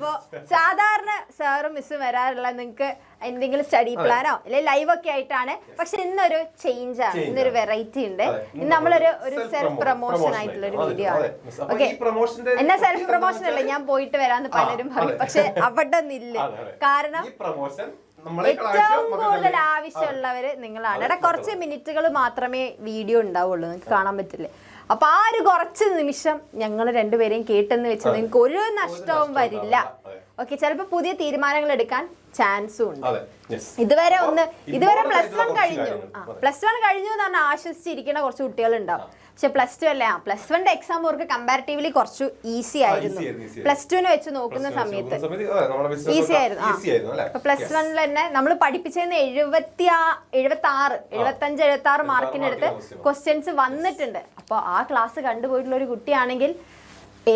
അപ്പൊ സാധാരണ സാറും മിസ്സും വരാറുള്ള നിങ്ങൾക്ക് എന്തെങ്കിലും സ്റ്റഡി പ്ലാനോ അല്ലെങ്കിൽ ലൈവ് ഒക്കെ ആയിട്ടാണ്. പക്ഷെ ഇന്നൊരു ചേഞ്ച് ആണ്, ഇന്നൊരു വെറൈറ്റി ഉണ്ട്. ഇന്ന് നമ്മളൊരു സെൽഫ് പ്രൊമോഷൻ ആയിട്ടുള്ള ഒരു വീഡിയോ ആണ്. ഓക്കെ, എന്നാ സെൽഫ് പ്രൊമോഷൻ അല്ല, ഞാൻ പോയിട്ട് വരാന്ന് പലരും പറയും. പക്ഷെ അവിടെ നിന്നില്ല. കാരണം ഏറ്റവും കൂടുതൽ ആവശ്യമുള്ളവര് നിങ്ങളാണ്. ഇവിടെ കുറച്ച് മിനിറ്റുകൾ മാത്രമേ വീഡിയോ ഉണ്ടാവുള്ളൂ, നിങ്ങൾക്ക് കാണാൻ പറ്റില്ലേ. അപ്പൊ ആ ഒരു കുറച്ച് നിമിഷം ഞങ്ങൾ രണ്ടുപേരെയും കേട്ടെന്ന് വെച്ച് നിങ്ങൾക്ക് ഒരു നഷ്ടവും വരില്ല. ഓക്കെ, ചിലപ്പോ പുതിയ തീരുമാനങ്ങൾ എടുക്കാൻ ചാൻസും ഉണ്ട്. ഇതുവരെ +1 കഴിഞ്ഞു. +1 കഴിഞ്ഞു എന്ന് പറഞ്ഞാൽ ആശ്വസിച്ചിരിക്കുന്ന കുറച്ച് കുട്ടികൾ ഉണ്ടാവും. പക്ഷെ +2 അല്ല, +1 എക്സാം അവർക്ക് കമ്പാരിറ്റീവ്ലി കുറച്ച് ഈസി ആയിരുന്നു. +2 വെച്ച് നോക്കുന്ന സമയത്ത് ഈസി ആയിരുന്നു. അപ്പൊ +1 തന്നെ നമ്മൾ പഠിപ്പിച്ചതിന് 75 മാർക്കിനടുത്ത് ക്വസ്റ്റ്യൻസ് വന്നിട്ടുണ്ട്. അപ്പൊ ആ ക്ലാസ് കണ്ടുപോയിട്ടുള്ള ഒരു കുട്ടിയാണെങ്കിൽ A+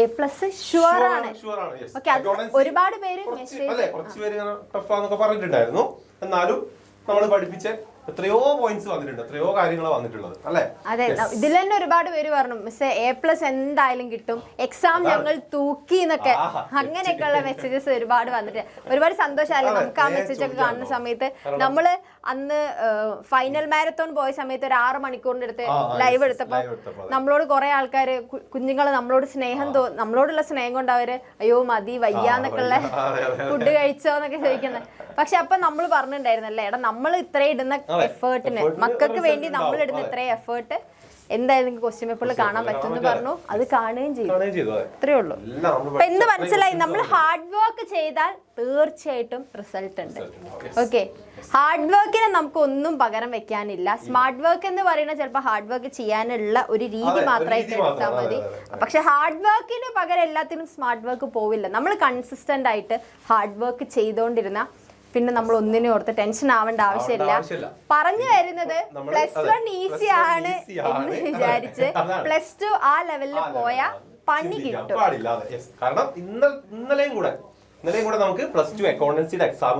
ഷുവർ ആണ്. ഓക്കെ, അത് ഒരുപാട് പേര് പറഞ്ഞിട്ടുണ്ടായിരുന്നു. എന്നാലും നമ്മൾ പഠിപ്പിച്ച എത്രയോ പോയിന്റ്സ് വന്നിട്ടുണ്ട്, എത്രയോ കാര്യങ്ങൾ വന്നിട്ടുള്ളത് അല്ലേ? അതെ, ഇതിൽ തന്നെ ഒരുപാട് പേര് പറഞ്ഞു മിസ്സേ A+ എന്തായാലും കിട്ടും, എക്സാം ഞങ്ങൾ തൂക്കി എന്നൊക്കെ, അങ്ങനെയൊക്കെയുള്ള മെസ്സേജസ് ഒരുപാട് വന്നിട്ട് ഒരുപാട് സന്തോഷമല്ലേ നമുക്ക് ആ മെസ്സേജ് ഒക്കെ കാണുന്ന സമയത്ത്. നമ്മള് അന്ന് ഫൈനൽ മാരത്തോൺ പോയ സമയത്ത് ഒരു 6 മണിക്കൂറിന്റെ അടുത്ത് ലൈവ് എടുത്തപ്പോ നമ്മളോട് കുറെ ആൾക്കാര് കുഞ്ഞുങ്ങൾ നമ്മളോട് നമ്മളോടുള്ള സ്നേഹം കൊണ്ട് അവര് അയ്യോ മതി വയ്യാന്നൊക്കെ ഉള്ള ഫുഡ് കഴിച്ചോന്നൊക്കെ ചോദിക്കുന്നത്. പക്ഷെ അപ്പൊ നമ്മൾ പറഞ്ഞിട്ടുണ്ടായിരുന്നല്ലേ, എടാ നമ്മൾ ഇത്രയും ഇടുന്ന എഫേർട്ടിന്, മക്കൾക്ക് വേണ്ടി നമ്മൾ ഇടുന്ന ഇത്രയും എഫേർട്ട് എന്തായാലും ക്വസ്റ്റ്യൻ പേപ്പറിൽ കാണാൻ പറ്റുമെന്ന് പറഞ്ഞു. അത് കാണുകയും ചെയ്തു. അത്രേ ഉള്ളൂ. അപ്പൊ എന്ത് മനസ്സിലായി, നമ്മൾ ഹാർഡ് വർക്ക് ചെയ്താൽ തീർച്ചയായിട്ടും റിസൾട്ട് ഉണ്ട്. ഓക്കെ, ഹാർഡ് വർക്കിന് നമുക്ക് ഒന്നും പകരം വെക്കാനില്ല. സ്മാർട്ട് വർക്ക് എന്ന് പറയുന്നത് ചിലപ്പോൾ ഹാർഡ് വർക്ക് ചെയ്യാനുള്ള ഒരു രീതി മാത്രമായിട്ട് എടുത്താൽ മതി. പക്ഷെ ഹാർഡ് വർക്കിന് പകരം എല്ലാത്തിനും സ്മാർട്ട് വർക്ക് പോവില്ല. നമ്മൾ കൺസിസ്റ്റന്റ് ആയിട്ട് ഹാർഡ് വർക്ക് ചെയ്തുകൊണ്ടിരുന്ന പിന്നെ നമ്മൾ ഒന്നിനും ഓർത്ത് ടെൻഷൻ ആവേണ്ട ആവശ്യമില്ല. പറഞ്ഞു വരുന്നത് +1 ഈസി ആണ് എന്ന് വിചാരിച്ച് +2 ആ ലെവലിൽ പോയാൽ പണി കിട്ടും. കാരണം ഇന്നലെയും കൂടെ നമുക്ക് +2 അക്കൗണ്ടൻസിയുടെ എക്സാം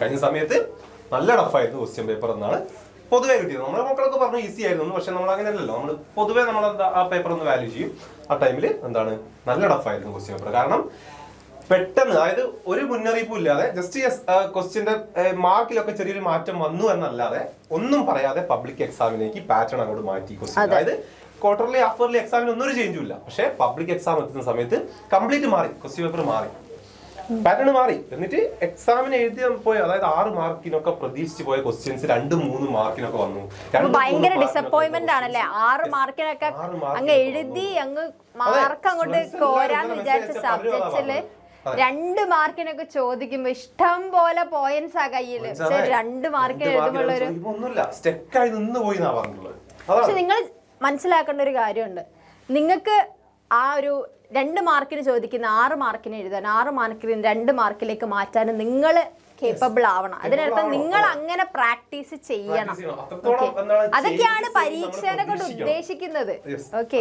കഴിഞ്ഞ സമയത്ത് നല്ല ടഫായിരുന്നു ക്വസ്റ്റ്യൻ പേപ്പർ എന്നാണ് പൊതുവെ കിട്ടിയത്. നമ്മുടെ മക്കളൊക്കെ പറഞ്ഞു ഈസി ആയിരുന്നു. പക്ഷെ നമ്മൾ അങ്ങനെയല്ലല്ലോ, നമ്മൾ പൊതുവെ നമ്മൾ ആ പേപ്പർ ഒന്ന് വാല്യൂ ചെയ്യും. ആ ടൈമിൽ എന്താണ് നല്ല ടഫായിരുന്നു ക്വസ്റ്റ്യൻ പേപ്പർ. കാരണം പെട്ടെന്ന്, അതായത് ഒരു മുന്നറിയിപ്പും ഇല്ലാതെ ജസ്റ്റ് ക്വസ്റ്റ്യന്റെ മാർക്കിലൊക്കെ ചെറിയൊരു മാറ്റം വന്നു എന്നല്ലാതെ ഒന്നും പറയാതെ പബ്ലിക് എക്സാമിലേക്ക് പാറ്റേൺ അങ്ങോട്ട് മാറ്റി ക്വസ്റ്റ്യൻ. അതായത് ക്വാർട്ടർലി ഹാഫ് എക്സാമിന് ഒന്നും ഒരു ചേഞ്ചും ഇല്ല. പക്ഷെ പബ്ലിക് എക്സാം എത്തുന്ന സമയത്ത് കംപ്ലീറ്റ് മാറി, ക്വസ്റ്റ്യൻ പേപ്പർ മാറി, പാറ്റേൺ മാറി. എന്നിട്ട് എക്സാമിന് എഴുതി പോയ, അതായത് 6 മാർക്കിനൊക്കെ പ്രതീക്ഷിച്ച് പോയ ക്വസ്റ്റ്യൻസ് 2-3 മാർക്കിനൊക്കെ വന്നു. ഭയങ്കര ഡിസപ്പോയിന്റ്മെന്റ് ആണല്ലേ. 6 മാർക്കിനൊക്കെ അങ്ങ് എഴുതി അങ്ങ് മാർക്ക് അങ്ങോട്ട് കോരാന്ന് വിചാരിച്ച സബ്ജക്റ്റില് 2 മാർക്കിനൊക്കെ ചോദിക്കുമ്പോ ഇഷ്ടം പോലെ പോയിന്റ്സ് ആ കയ്യില്. 2 മാർക്കിന് എഴുതുമ്പോഴൊരു പക്ഷെ നിങ്ങൾ മനസ്സിലാക്കേണ്ട ഒരു കാര്യമുണ്ട്. നിങ്ങൾക്ക് ആ ഒരു 2 മാർക്കിന് ചോദിക്കുന്ന 6 മാർക്കിന് എഴുതാൻ, 6 മാർക്കിന് 2 മാർക്കിലേക്ക് മാറ്റാൻ നിങ്ങൾ കേപ്പബിൾ ആവണം. അതിനർത്ഥം നിങ്ങൾ അങ്ങനെ പ്രാക്ടീസ് ചെയ്യണം. അതൊക്കെയാണ് പരീക്ഷനെ കൊണ്ട് ഉദ്ദേശിക്കുന്നത്. ഓക്കെ,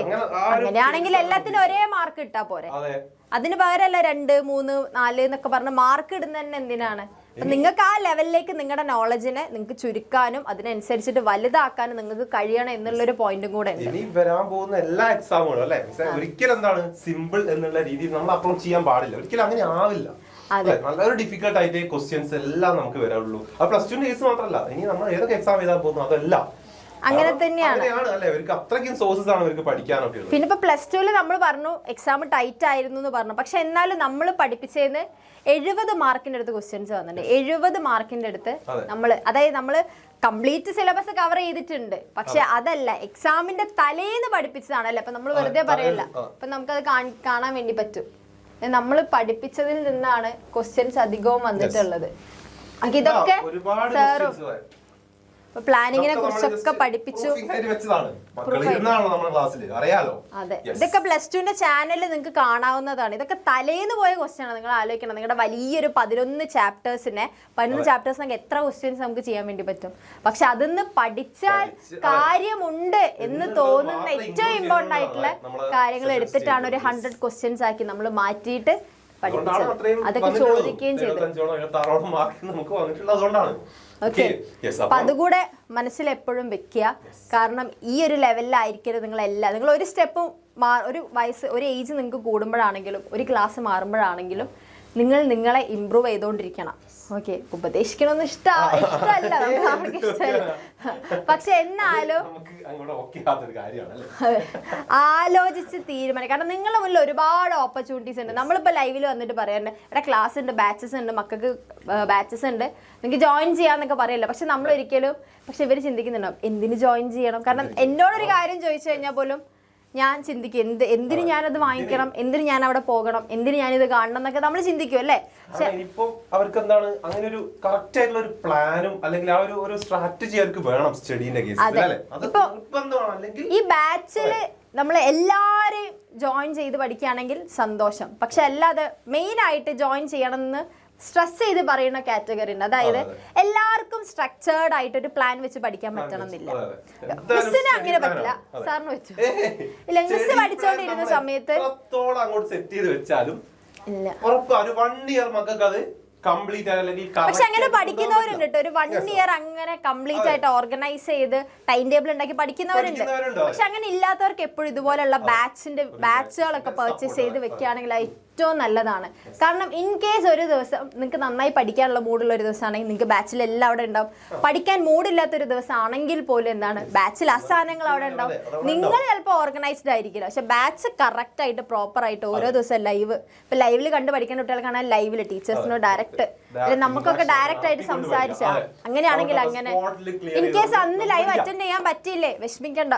അങ്ങനെയാണെങ്കിൽ എല്ലാത്തിനും ഒരേ മാർക്ക് ഇട്ടാ പോരെ. അതിന് പകരമല്ല 2, 3, 4 എന്നൊക്കെ പറഞ്ഞ് മാർക്ക് ഇടുന്ന തന്നെ എന്തിനാണ്? അപ്പൊ നിങ്ങൾക്ക് ആ ലെവലിലേക്ക് നിങ്ങളുടെ നോളജിനെ നിങ്ങൾക്ക് ചുരുക്കാനും അതിനനുസരിച്ചിട്ട് വലുതാക്കാനും നിങ്ങൾക്ക് കഴിയണം എന്നുള്ളൊരു പോയിന്റും കൂടെ ഉണ്ട്. ഇനി വരാൻ പോകുന്ന എല്ലാ എക്സാമുകളും അല്ലെ, ഒരിക്കലും എന്താണ് സിമ്പിൾ എന്നുള്ള രീതിയിൽ നമ്മൾ അപ്രോച്ച് ചെയ്യാൻ പാടില്ല. ഒരിക്കലും അങ്ങനെ ആവില്ല. നല്ലൊരു ഡിഫിക്കൽട്ട് ആയിട്ട് ക്വസ്റ്റ്യൻസ് എല്ലാം നമുക്ക് വരാറുള്ളൂ. അത് +2 കേസ് മാത്രമല്ല, ഇനി നമ്മൾ ഏതൊക്കെ എക്സാം എഴുതാൻ പോകുന്നു അതെല്ലാം അങ്ങനെ തന്നെയാണ്. പിന്നെ ഇപ്പൊ +2 നമ്മൾ പറഞ്ഞു എക്സാം ടൈറ്റ് ആയിരുന്നു എന്ന് പറഞ്ഞു. പക്ഷെ എന്നാലും നമ്മൾ പഠിപ്പിച്ചതിന് 70 മാർക്കിന്റെ അടുത്ത് ക്വസ്റ്റ്യൻസ് വന്നിട്ടുണ്ട്. 70 മാർക്കിന്റെ അടുത്ത് അതായത് നമ്മള് കംപ്ലീറ്റ് സിലബസ് കവർ ചെയ്തിട്ടുണ്ട്. പക്ഷെ അതല്ല, എക്സാമിന്റെ തലേന്ന് പഠിപ്പിച്ചതാണല്ലോ. അപ്പൊ നമ്മൾ വെറുതെ പറയല്ല. അപ്പൊ നമുക്കത് കാണാൻ വേണ്ടി പറ്റും. നമ്മൾ പഠിപ്പിച്ചതിൽ നിന്നാണ് ക്വസ്റ്റ്യൻസ് അധികവും വന്നിട്ടുള്ളത്. ഇതൊക്കെ സാറും പ്ലാനിങ്ങിനെ കുറിച്ചൊക്കെ പഠിപ്പിച്ചു. അതെ, ഇതൊക്കെ +2ന്റെ ചാനലിൽ നിങ്ങൾക്ക് കാണാവുന്നതാണ്. ഇതൊക്കെ തലേന്ന് പോയ ക്വസ്റ്റ്യൻ ആണ്. നിങ്ങൾ ആലോചിക്കണം, നിങ്ങളുടെ വലിയൊരു 11 ചാപ്റ്റേഴ്സിനെ 11 ചാപ്റ്റേഴ്സിനൊക്കെ എത്ര ക്വസ്റ്റ്യൻസ് നമുക്ക് ചെയ്യാൻ വേണ്ടി പറ്റും. പക്ഷെ അതിന്ന് പഠിച്ചാൽ കാര്യമുണ്ട് എന്ന് തോന്നുന്ന ഏറ്റവും ഇമ്പോർട്ടന്റ് ആയിട്ടുള്ള കാര്യങ്ങൾ എടുത്തിട്ടാണ് ഒരു 100 ക്വസ്റ്റ്യൻസ് ആക്കി നമ്മൾ മാറ്റിയിട്ട് പഠിപ്പിച്ചത്. അതൊക്കെ ചോദിക്കുകയും ചെയ്തു. ഓക്കെ, അപ്പൊ അതുകൂടെ മനസ്സിൽ എപ്പോഴും വെക്കുക. കാരണം ഈ ഒരു ലെവലിലായിരിക്കരുത് നിങ്ങൾ ഒരു സ്റ്റെപ്പും ഒരു വയസ്സ് ഒരു ഏജ് നിങ്ങൾക്ക് കൂടുമ്പോഴാണെങ്കിലും ഒരു ക്ലാസ് മാറുമ്പോഴാണെങ്കിലും നിങ്ങൾ നിങ്ങളെ ഇമ്പ്രൂവ് ചെയ്തുകൊണ്ടിരിക്കണം. ഓക്കെ, ഉപദേശിക്കണമെന്ന് ഇഷ്ടമല്ല, നമുക്ക് ആർക്കും ഇഷ്ടമല്ല. പക്ഷെ എന്നാലും ആലോചിച്ച് തീരുമാനം. കാരണം നിങ്ങളുടെ മുന്നിൽ ഒരുപാട് ഓപ്പർച്യൂണിറ്റീസ് ഉണ്ട്. നമ്മളിപ്പോൾ ലൈവിൽ വന്നിട്ട് പറയാറുണ്ട്, ഇവിടെ ക്ലാസ് ഉണ്ട്, ബാച്ചസ് ഉണ്ട്, മക്കൾക്ക് ബാച്ചസ് ഉണ്ട്, നിങ്ങൾക്ക് ജോയിൻ ചെയ്യാന്നൊക്കെ പറയല്ലോ. പക്ഷെ നമ്മൾ ഒരിക്കലും, പക്ഷെ ഇവർ ചിന്തിക്കുന്നുണ്ടാവും എന്തിന് ജോയിൻ ചെയ്യണം. കാരണം എന്നോടൊരു കാര്യം ചോദിച്ചു കഴിഞ്ഞാൽ പോലും ഞാൻ ചിന്തിക്കും, എന്തിന് ഞാനത് വാങ്ങിക്കണം, എന്തിന് ഞാൻ അവിടെ പോകണം, എന്തിന് ഞാനിത് കാണണം എന്നൊക്കെ നമ്മൾ ചിന്തിക്കും അല്ലേ. ഇപ്പൊ അവർക്ക് എന്താണ് അങ്ങനെ ഒരു കറക്റ്റ് ആയിട്ടുള്ള ഒരു പ്ലാനും അല്ലെങ്കിൽ ആ ഒരു സ്ട്രാറ്റജി അവർക്ക് വേണം സ്റ്റഡീന്റെ കേസിൽ. ഈ ബാച്ചില് നമ്മൾ എല്ലാരെയും ജോയിൻ ചെയ്ത് പഠിക്കുകയാണെങ്കിൽ സന്തോഷം. പക്ഷെ അല്ലാതെ മെയിൻ ആയിട്ട് ജോയിൻ ചെയ്യണമെന്ന് സ്ട്രെസ് ചെയ്ത് പറയുന്ന കാറ്റഗറി ഉണ്ട്. അതായത് എല്ലാവർക്കും സ്ട്രക്ചേർഡ് ആയിട്ട് ഒരു പ്ലാൻ വെച്ച് പഠിക്കാൻ പറ്റണമെന്നില്ല. മിസ്സിന് അങ്ങനെ പറ്റില്ല. സാറിന് വെച്ചു ഇല്ല, മിസ് പഠിച്ചോണ്ടിരുന്ന സമയത്ത് അങ്ങോട്ട് സെറ്റ് ചെയ്ത് വെച്ചാലും ഇല്ല, ഒരു 1 ഇയർ മക്കൾക്ക് അത് കംപ്ലീറ്റ് അല്ലെങ്കിൽ. പക്ഷെ അങ്ങനെ പഠിക്കുന്നവരുണ്ട് കേട്ടോ, ഒരു 1 ഇയർ അങ്ങനെ കംപ്ലീറ്റ് ആയിട്ട് ഓർഗനൈസ് ചെയ്ത് ടൈം ടേബിൾ ഉണ്ടാക്കി പഠിക്കുന്നവരുണ്ട്. പക്ഷെ അങ്ങനെ ഇല്ലാത്തവർക്ക് എപ്പോഴും ഇതുപോലുള്ള ബാച്ചുകളൊക്കെ പർച്ചേസ് ചെയ്ത് വെക്കുകയാണെങ്കിൽ ഏറ്റവും നല്ലതാണ്. കാരണം ഇൻ കേസ് ഒരു ദിവസം നിങ്ങൾക്ക് നന്നായി പഠിക്കാനുള്ള മൂഡുള്ള ഒരു ദിവസമാണെങ്കിൽ നിങ്ങൾക്ക് ബാച്ചിൽ എല്ലാം അവിടെ ഉണ്ടാവും. പഠിക്കാൻ മൂഡില്ലാത്തൊരു ദിവസം ആണെങ്കിൽ പോലും എന്താണ് ബാച്ചിൽ ആ സാധനങ്ങൾ അവിടെ ഉണ്ടാവും. നിങ്ങൾ ചിലപ്പോൾ ഓർഗനൈസ്ഡ് ആയിരിക്കില്ല, പക്ഷെ ബാച്ച് കറക്റ്റ് ആയിട്ട് പ്രോപ്പർ ആയിട്ട് ഓരോ ദിവസം ലൈവ്, ഇപ്പൊ ലൈവിൽ കണ്ട് പഠിക്കുന്ന കുട്ടികൾക്കാണ് ലൈവില് ടീച്ചേഴ്സിനോട് ഡയറക്റ്റ്, നമുക്കൊക്കെ ഡയറക്റ്റ് ആയിട്ട് സംസാരിച്ചാ. അങ്ങനെയാണെങ്കിൽ അങ്ങനെ ഇൻ കേസ് അന്ന് ലൈവ് അറ്റൻഡ് ചെയ്യാൻ പറ്റിയില്ലേ, വിഷമിക്കണ്ട,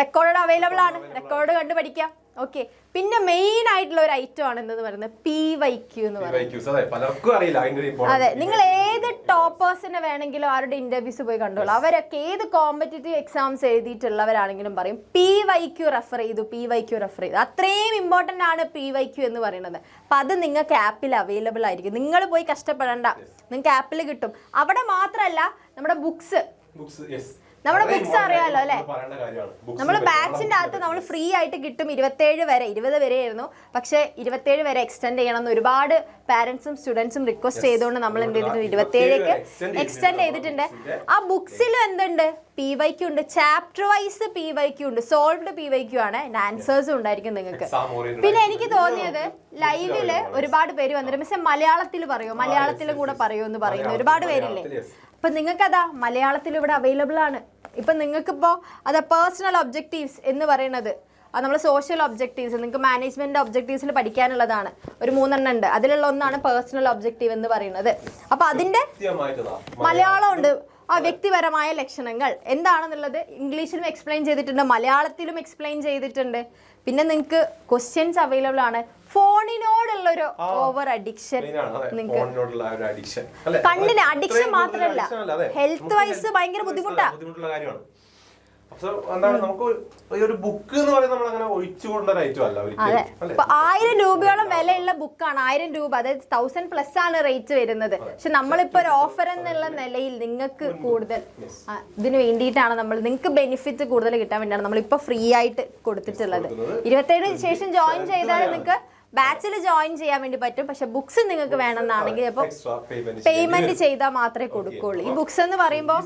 റെക്കോർഡ് അവൈലബിൾ ആണ്, റെക്കോർഡ് കണ്ട് പഠിക്കാം. ഓക്കെ, പിന്നെ മെയിൻ ആയിട്ടുള്ള ഒരു ഐറ്റം ആണ് എന്തെന്ന് പറയുന്നത് PYQ എന്ന് പറയുന്നത്. അതെ, നിങ്ങൾ ഏത് ടോപ്പേഴ്സിനെ വേണമെങ്കിലും അവരുടെ ഇന്റർവ്യൂസ് പോയി കണ്ടോളൂ. അവരൊക്കെ ഏത് കോമ്പറ്റേറ്റീവ് എക്സാംസ് എഴുതിയിട്ടുള്ളവരാണെങ്കിലും പറയും PYQ റെഫർ ചെയ്തു. അത്രയും ഇമ്പോർട്ടന്റ് ആണ് PYQ എന്ന് പറയുന്നത്. അപ്പൊ അത് നിങ്ങൾക്ക് ആപ്പിൽ അവൈലബിൾ ആയിരിക്കും. നിങ്ങൾ പോയി കഷ്ടപ്പെടണ്ട, നിങ്ങൾക്ക് ആപ്പിൽ കിട്ടും. അവിടെ മാത്രമല്ല, നമ്മുടെ ബുക്സ് അറിയാലോ അല്ലെ, നമ്മൾ ബാച്ചിന്റെ അകത്ത് നമ്മൾ ഫ്രീ ആയിട്ട് കിട്ടും. 27 വരെ, 20 വരെ ആയിരുന്നു, പക്ഷെ 27 വരെ എക്സ്റ്റെൻഡ് ചെയ്യണം എന്ന് ഒരുപാട് പാരന്റ്സും സ്റ്റുഡൻസും റിക്വസ്റ്റ് ചെയ്തുകൊണ്ട് നമ്മൾ എന്ത് ചെയ്തിട്ടുണ്ട്, 27ക്ക് എക്സ്റ്റെൻഡ് ചെയ്തിട്ടുണ്ട്. ആ ബുക്സിലും എന്തുണ്ട്, PYQ ഉണ്ട്, ചാപ്റ്റർ വൈസ് PYQ ഉണ്ട്, സോൾവ്ഡ് PYQ ആണ്, ആൻസേഴ്സും ഉണ്ടായിരിക്കും നിങ്ങൾക്ക്. പിന്നെ എനിക്ക് തോന്നിയത് ലൈവില് ഒരുപാട് പേര് വന്നിട്ട് മിസ്സേ മലയാളത്തിൽ പറയോ, മലയാളത്തിലും കൂടെ പറയോ എന്ന് പറയുന്ന ഒരുപാട് പേരില്ലേ. അപ്പൊ നിങ്ങൾക്ക് അതാ മലയാളത്തിൽ ഇവിടെ അവൈലബിൾ ആണ്. ഇപ്പൊ നിങ്ങൾക്കിപ്പോ അതാ പേഴ്സണൽ ഒബ്ജക്റ്റീവ്സ് എന്ന് പറയുന്നത്, അത് നമ്മൾ സോഷ്യൽ ഒബ്ജക്റ്റീവ്സ്, നിങ്ങൾക്ക് മാനേജ്മെന്റ് ഒബ്ജക്റ്റീവ്സിൽ പഠിക്കാനുള്ളതാണ്. ഒരു 3 എണ്ണം ഉണ്ട്, അതിലുള്ള ഒന്നാണ് പേഴ്സണൽ ഒബ്ജക്റ്റീവ് എന്ന് പറയുന്നത്. അപ്പൊ അതിന്റെ മലയാളം ഉണ്ട്. ആ വ്യക്തിപരമായ ലക്ഷണങ്ങൾ എന്താണെന്നുള്ളത് ഇംഗ്ലീഷിലും എക്സ്പ്ലെയിൻ ചെയ്തിട്ടുണ്ട്, മലയാളത്തിലും എക്സ്പ്ലെയിൻ ചെയ്തിട്ടുണ്ട്. പിന്നെ നിങ്ങൾക്ക് ക്വസ്റ്റ്യൻസ് അവൈലബിൾ ആണ്. ഫോണിനോടുള്ള ഒരു ഓവർ അഡിക്ഷൻ, നിങ്ങൾക്ക് കണ്ണിന് അഡിക്ഷൻ മാത്രമല്ല ഹെൽത്ത് വൈസ് ഭയങ്കര ബുദ്ധിമുട്ടുള്ള കാര്യമാണ്. എന്താണ് നമുക്ക് ഒരു ബുക്ക് എന്ന് പറയുന്നത് നമ്മൾ അങ്ങനെ ഒഴിച്ചുകൊണ്ട ഐറ്റം അല്ല. അതെ, 1000 രൂപയോളം വിലയുള്ള ബുക്കാണ്. 1000 രൂപ, അതായത് 1000+ ആണ് റേറ്റ് വരുന്നത്. പക്ഷെ നമ്മളിപ്പോ ഒരു ഓഫർ എന്നുള്ള നിലയിൽ നിങ്ങൾക്ക് കൂടുതൽ ഇതിന് വേണ്ടിയിട്ടാണ് നിങ്ങൾക്ക് ബെനിഫിറ്റ് കൂടുതൽ കിട്ടാൻ വേണ്ടിയാണ് നമ്മളിപ്പോ ഫ്രീ ആയിട്ട് കൊടുത്തിട്ടുള്ളത്. 27 ശേഷം ജോയിൻ ചെയ്താൽ നിങ്ങൾക്ക് ബാച്ചിൽ ജോയിൻ ചെയ്യാൻ വേണ്ടി പറ്റും. പക്ഷെ ബുക്സ് നിങ്ങൾക്ക് വേണമെന്നാണെങ്കിൽ അപ്പോൾ പേയ്മെന്റ് ചെയ്താൽ മാത്രമേ കൊടുക്കുള്ളൂ. ഈ ബുക്സ് എന്ന് പറയുമ്പോൾ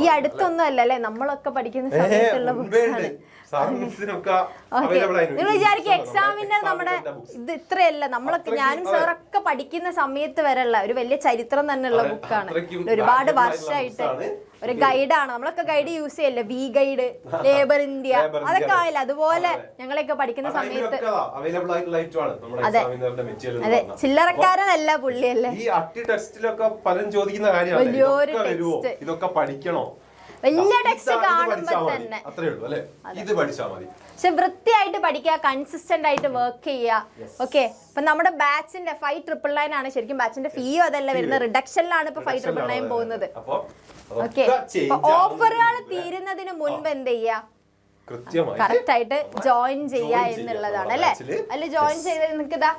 ഈ അടുത്തൊന്നും അല്ലല്ലേ, നമ്മളൊക്കെ പഠിക്കുന്ന സമയത്തുള്ള ബുക്സാണ്. നിങ്ങൾ വിചാരിക്കും എക്സാമിന്റെ നമ്മുടെ ഇത് ഇത്രയല്ല, നമ്മളൊക്കെ ഞാനും സാറൊക്കെ പഠിക്കുന്ന സമയത്ത് വരെയുള്ള ഒരു വലിയ ചരിത്രം തന്നെയുള്ള ബുക്കാണ്. ഒരുപാട് വർഷമായിട്ട് ഒരു ഗൈഡാണ്. നമ്മളൊക്കെ ഗൈഡ് യൂസ് ചെയ്യല്ലേ, വി ഗൈഡ്, ലേബർ ഇന്ത്യ, അതൊക്കെ ആയില്ല. അതുപോലെ ഞങ്ങളൊക്കെ പഠിക്കുന്ന സമയത്ത് അതെ അതെ, ചില്ലറക്കാരനല്ല പുള്ളിയല്ലേ. വലിയൊരു ടെക്സ്റ്റ്, ഇതൊക്കെ പഠിക്കണോ, വലിയ ടെക്സ്റ്റ് കാണുമ്പോ തന്നെ. പക്ഷെ വൃത്തിയായിട്ട് പഠിക്കുക, കൺസിസ്റ്റന്റ് ആയിട്ട് വർക്ക് ചെയ്യുക. ഓക്കെ, ഇപ്പൊ നമ്മുടെ ബാച്ചിന്റെ 5999 ആണ് ശരിക്കും ബാച്ചിന്റെ ഫീയും അതല്ല വരുന്നത്, റിഡക്ഷനിലാണ് ഇപ്പൊ 5999 പോകുന്നത്. ഓക്കെ, ഓഫറുകൾ തീരുന്നതിന് മുൻപ് എന്ത് ചെയ്യാ, കറക്റ്റ് ആയിട്ട് ജോയിൻ ചെയ്യാ എന്നുള്ളതാണ് അല്ലെ. അല്ലെ ജോയിൻ ചെയ്ത് നിങ്ങൾക്ക് ഇതാ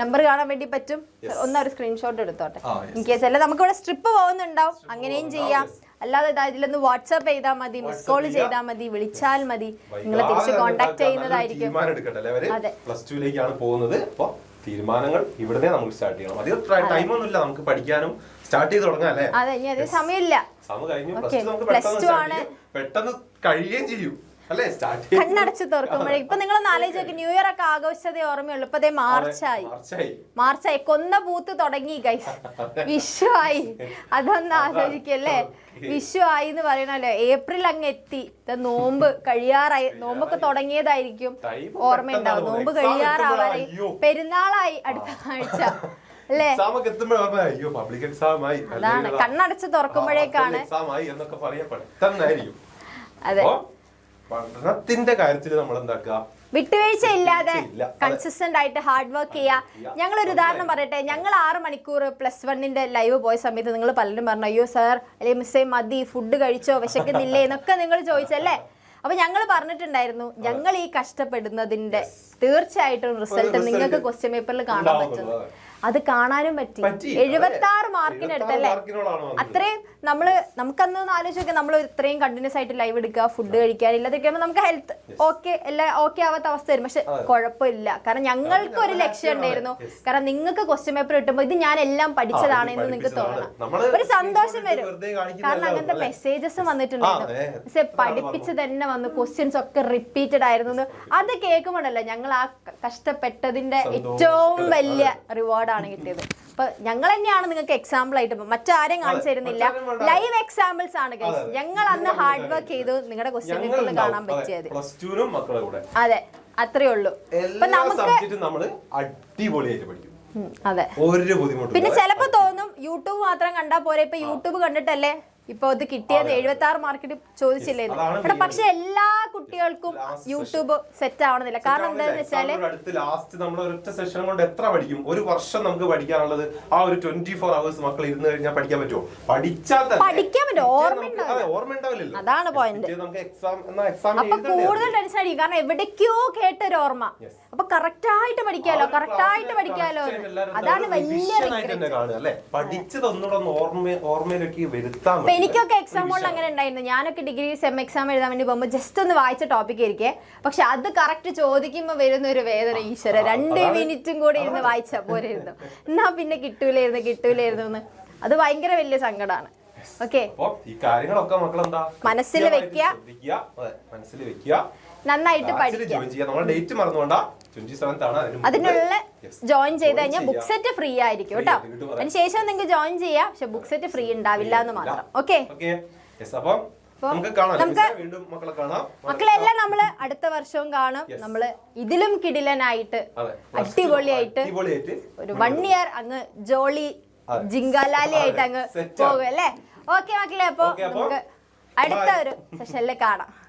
നമ്പർ കാണാൻ വേണ്ടി പറ്റും. ഒന്നൊരു സ്ക്രീൻഷോട്ട് എടുത്തോട്ടെ ഇൻ കേസ്. അല്ല നമുക്ക് ഇവിടെ സ്ട്രിപ്പ് പോകുന്നുണ്ടാവും, അങ്ങനെയും ചെയ്യാം. അല്ലാതെ ഇതിലൊന്ന് വാട്സ്ആപ്പ് ചെയ്താൽ മതി, മിസ് കോൾ ചെയ്താൽ മതി, വിളിച്ചാൽ മതി, നിങ്ങളെ തിരിച്ച് കോൺടാക്ട് ചെയ്യുന്നതായിരിക്കും. അതെ, +2ലേക്കാണ് പോകുന്നത്. അപ്പോൾ തീരുമാനങ്ങൾ ഇവിടെ നമുക്ക് സ്റ്റാർട്ട് ചെയ്യണം. അധികം ടൈമൊന്നുമില്ല, നമുക്ക് പഠിക്കാനും സ്റ്റാർട്ട് ചെയ്ത് തുടങ്ങാം അല്ലേ. അതെ, ഇനി അധികം സമയമില്ല. സമയം കഴിഞ്ഞു. +2 നമുക്ക് പെട്ടെന്ന് കഴിയുകയും ചെയ്യും. അല്ലേ സ്റ്റാർട്ട് കണ്ണടച്ച് തുറക്കുമ്പോഴേ ഇപ്പൊ നിങ്ങളൊന്ന് ആലോചിച്ച് നോക്കി, ന്യൂ ഇയർ ഒക്കെ ആഘോഷിച്ചതേ ഓർമ്മയുള്ളൂ. ഇപ്പൊ അതേ മാർച്ചായി കൊന്ന പൂത്ത് തുടങ്ങി ഗൈസ്, വിഷു ആയി. അതൊന്ന് ആലോചിക്കല്ലേ, വിഷു ആയി എന്ന് പറയണല്ലോ. ഏപ്രിൽ അങ്ങ് എത്തി, നോമ്പ് കഴിയാറായി, നോമ്പൊക്കെ തുടങ്ങിയതായിരിക്കും ഓർമ്മയുണ്ടാവും. നോമ്പ് കഴിയാറാവാറായി, പെരുന്നാളായി അടുത്ത ആഴ്ച അല്ലേ. അതാണ് കണ്ണടച്ച് തുറക്കുമ്പോഴേക്കാണ്. അതെ, പഠനത്തിന്റെ കാര്യത്തിൽ നമ്മൾ എന്താക്കുക, വിട്ടുവീഴ്ച ഇല്ലാതെ കൺസിസ്റ്റന്റ് ആയിട്ട് ഹാർഡ് വർക്ക് ചെയ്യുക. ഞങ്ങളൊരു ഉദാഹരണം പറയട്ടെ, ഞങ്ങൾ 6 മണിക്കൂർ +1ന്റെ ലൈവ് പോയ സമയത്ത് നിങ്ങൾ പലരും പറഞ്ഞു, അയ്യോ സാർ അല്ലെങ്കിൽ മിസ്സേ മതി, ഫുഡ് കഴിച്ചോ, വിശക്കുന്നില്ലേ എന്നൊക്കെ നിങ്ങൾ ചോദിച്ചല്ലേ. അപ്പൊ ഞങ്ങൾ പറഞ്ഞിട്ടുണ്ടായിരുന്നു, ഞങ്ങൾ ഈ കഷ്ടപ്പെടുന്നതിന്റെ തീർച്ചയായിട്ടും റിസൾട്ട് നിങ്ങൾക്ക് ക്വസ്റ്റ്യൻ പേപ്പറിൽ കാണാൻ പറ്റുന്നു. അത് കാണാനും പറ്റി. 76 മാർക്കിന് അടുത്തല്ലേ. അത്രയും നമുക്കന്ന് ആലോചിച്ച് നോക്കാം, നമ്മൾ ഇത്രയും കണ്ടിന്യൂസ് ആയിട്ട് ലൈവ് എടുക്കുക, ഫുഡ് കഴിക്കാനില്ല, അതൊക്കെ നമുക്ക് ഹെൽത്ത് എല്ലാം ഓക്കെ ആവാത്ത അവസ്ഥ വരും. പക്ഷെ കുഴപ്പമില്ല, കാരണം ഞങ്ങൾക്ക് ഒരു ലക്ഷ്യം ഉണ്ടായിരുന്നു. കാരണം നിങ്ങൾക്ക് ക്വസ്റ്റ്യൻ പേപ്പർ കിട്ടുമ്പോൾ ഇത് ഞാൻ എല്ലാം പഠിച്ചതാണ് എന്ന് നിങ്ങൾക്ക് തോന്നണം, ഒരു സന്തോഷം വരും. കാരണം അങ്ങനത്തെ മെസ്സേജസ് വന്നിട്ടുണ്ടായിരുന്നു, പഠിപ്പിച്ച് തന്നെ വന്നു, ക്വസ്റ്റ്യൻസ് ഒക്കെ റിപ്പീറ്റഡ് ആയിരുന്നു. അത് കേൾക്കുമ്പോഴല്ല ഞങ്ങൾ ആ കഷ്ടപ്പെട്ടതിന്റെ ഏറ്റവും വലിയ റിവാർഡ് ആണ് കിട്ടിയത്. അപ്പൊ ഞങ്ങൾ തന്നെയാണ് നിങ്ങൾക്ക് എക്സാമ്പിൾ ആയിട്ട്, മറ്റാരെയും കാണിച്ചു തരുന്നില്ല, ലൈവ് എക്സാമ്പിൾസ് ആണ് ഗൈസ്. ഞങ്ങൾ അന്ന് ഹാർഡ് വർക്ക് ചെയ്തു, നിങ്ങളുടെ ക്വസ്റ്റ്യൻ പേപ്പറിൽ കാണാൻ പറ്റിയത്. അതെ, അത്രേ ഉള്ളൂ. അപ്പൊ നമുക്ക് അതെ, പിന്നെ ചിലപ്പോ തോന്നും യൂട്യൂബ് മാത്രം കണ്ടാ പോരെ, ഇപ്പൊ യൂട്യൂബ് കണ്ടിട്ടല്ലേ ഇപ്പൊ ഇത് കിട്ടിയത്. 76 മാർക്കിന് ചോദിച്ചില്ലേ, പക്ഷെ എല്ലാ കുട്ടികൾക്കും യൂട്യൂബ് സെറ്റ് ആവണമെന്നില്ല. കാരണം എന്താണെന്ന് വെച്ചാല് ലാസ്റ്റ് നമ്മൾ ഒരൊറ്റ സെഷൻ കൊണ്ട് എത്ര പഠിക്കും? ഒരു വർഷം നമുക്ക് പഠിക്കാനുള്ളത് ആ ഒരു 24 അവേഴ്സ് മക്കൾ ഇരുന്ന് കഴിഞ്ഞാൽ പഠിക്കാൻ പറ്റുമോ? പഠിക്കാൻ പറ്റും, ഓർമ്മ ഉണ്ടാവില്ലല്ലോ. അതാണ് പോയിന്റ്. അപ്പൊ കൂടുതൽ ടെൻഷൻ ആയിരിക്കും, കാരണം എവിടേക്കോ കേട്ടൊരു ഓർമ്മ. അപ്പൊ കറക്റ്റ് ആയിട്ട് പഠിക്കാലോ, അതാണ് വലിയ. എനിക്കൊക്കെ എക്സാം കൊണ്ട് അങ്ങനെ ഉണ്ടായിരുന്നു. ഞാനൊക്കെ ഡിഗ്രി സെം എക്സാം എഴുതാൻ വേണ്ടി പോകുമ്പോൾ ജസ്റ്റ് ഒന്ന് വായിച്ച ടോപ്പിക് ആയിരിക്കേ, പക്ഷെ അത് കറക്റ്റ് ചോദിക്കുമ്പോൾ വരുന്ന ഒരു വേദന, ഈശ്വര 2 മിനിറ്റും കൂടെ ഇരുന്ന് വായിച്ചാൽ പോരായിരുന്നു, എന്നാ പിന്നെ കിട്ടൂലായിരുന്നു എന്ന്. അത് ഭയങ്കര വലിയ സങ്കടമാണ്. ഓക്കെ, മനസ്സിൽ വെക്കുക, നന്നായിട്ട് പഠിക്കുക. അതിനുള്ള ജോയിൻ ചെയ്ത് കഴിഞ്ഞാൽ ബുക്ക് സെറ്റ് ഫ്രീ ആയിരിക്കും കേട്ടോ. അതിനുശേഷം നിങ്ങൾക്ക് ജോയിൻ ചെയ്യാം, പക്ഷെ ബുക്ക് സെറ്റ് ഫ്രീ ഉണ്ടാവില്ല എന്ന് മാത്രം. ഓക്കെ, മക്കളെല്ലാം നമ്മള് അടുത്ത വർഷവും കാണും. നമ്മള് ഇതിലും കിടിലനായിട്ട് അടിപൊളിയായിട്ട് ഒരു 1 ഇയർ അങ്ങ് ജോളി ജിങ്കാലാലി ആയിട്ട് അങ്ങ് പോകും അല്ലേ. ഓക്കെ മക്കളെ, അപ്പൊ നമുക്ക് അടുത്ത ഒരു സെഷനിൽ കാണാം.